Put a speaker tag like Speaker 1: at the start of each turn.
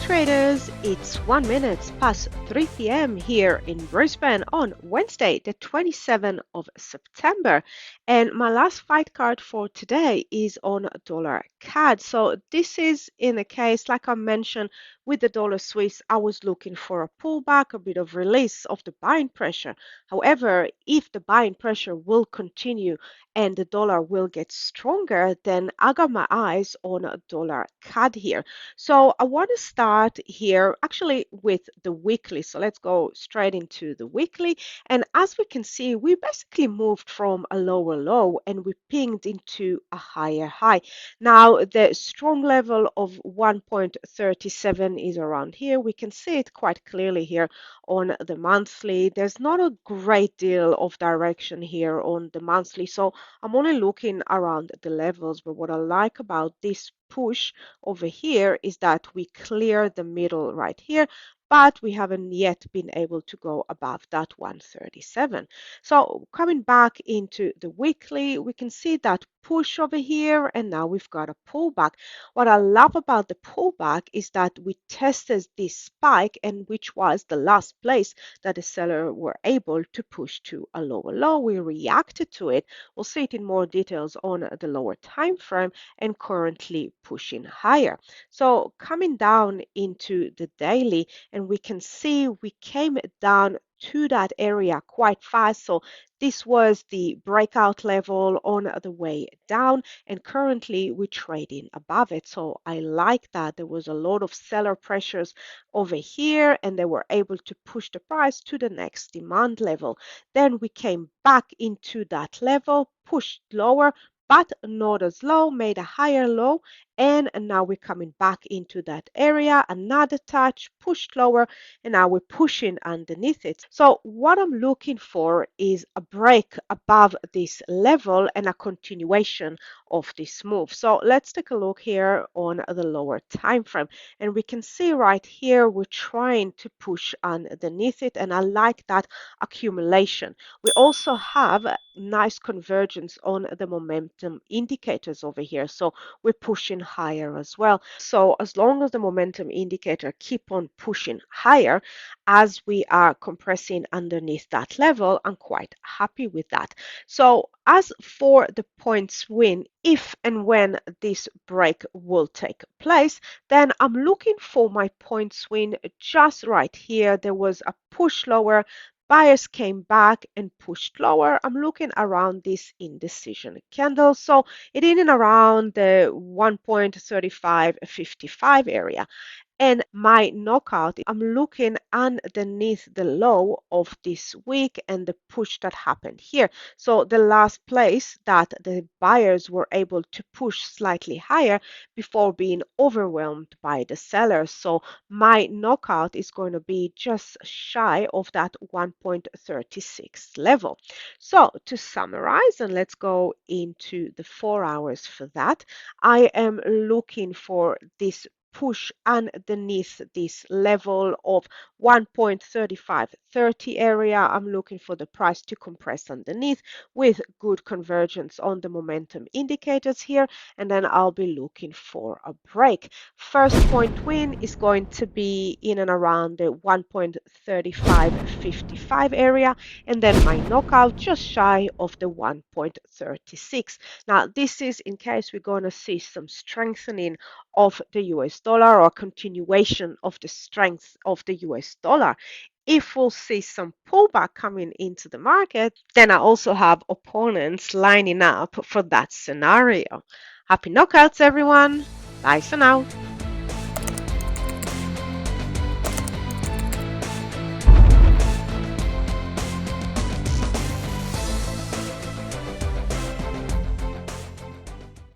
Speaker 1: traders, it's 1 minute past 3 p.m. here in Brisbane on Wednesday, the 27th of September. And my last fight card for today is on dollar CAD. So this is in a case, like I mentioned, with the dollar Swiss, I was looking for a pullback, a bit of release of the buying pressure. However, if the buying pressure will continue and the dollar will get stronger, then I got my eyes on dollar CAD here. So I want to start here actually with the weekly. So let's go straight into the weekly. And as we can see, we basically moved from a lower low and we pinged into a higher high. Now the strong level of 1.37 is around here. We can see it quite clearly here on the monthly. There's not a great deal of direction here on the monthly. So I'm only looking around the levels, but what I like about this push over here is that we clear the middle right here, but we haven't yet been able to go above that 137. So coming back into the weekly, we can see that push over here, and now we've got a pullback. What I love about the pullback is that we tested this spike, and which was the last place that the seller were able to push to a lower low. We reacted to it. We'll see it in more details on the lower time frame, and currently pushing higher. So coming down into the daily, and we can see we came down to that area quite fast. So this was the breakout level on the way down, and currently we're trading above it. So I like that. There was a lot of seller pressures over here, and they were able to push the price to the next demand level. Then we came back into that level, pushed lower, but not as low, made a higher low, and now we're coming back into that area, another touch, pushed lower, and now we're pushing underneath it. So what I'm looking for is a break above this level and a continuation of this move. So let's take a look here on the lower time frame, and we can see right here we're trying to push underneath it, and I like that accumulation. We also have a nice convergence on the momentum indicators over here, so we're pushing higher as well. So as long as the momentum indicator keep on pushing higher as we are compressing underneath that level, I'm quite happy with that. So as for the points win, if and when this break will take place, then I'm looking for my points win just right here. There was a push lower, buyers came back and pushed lower. I'm looking around this indecision candle. So it in and around the 1.3555 area. And my knockout, I'm looking underneath the low of this week and the push that happened here. So the last place that the buyers were able to push slightly higher before being overwhelmed by the sellers. So my knockout is going to be just shy of that 1.36 level. So to summarize, and let's go into the 4 hours for that, I am looking for this push underneath this level of 1.3530 area. I'm looking for the price to compress underneath with good convergence on the momentum indicators here, and then I'll be looking for a break. First point win is going to be in and around the 1.3555 area, and then my knockout just shy of the 1.36. Now this is in case we're going to see some strengthening of the US dollar or continuation of the strength of the US dollar. If we'll see some pullback coming into the market, then I also have opponents lining up for that scenario. Happy knockouts, everyone. Bye for now.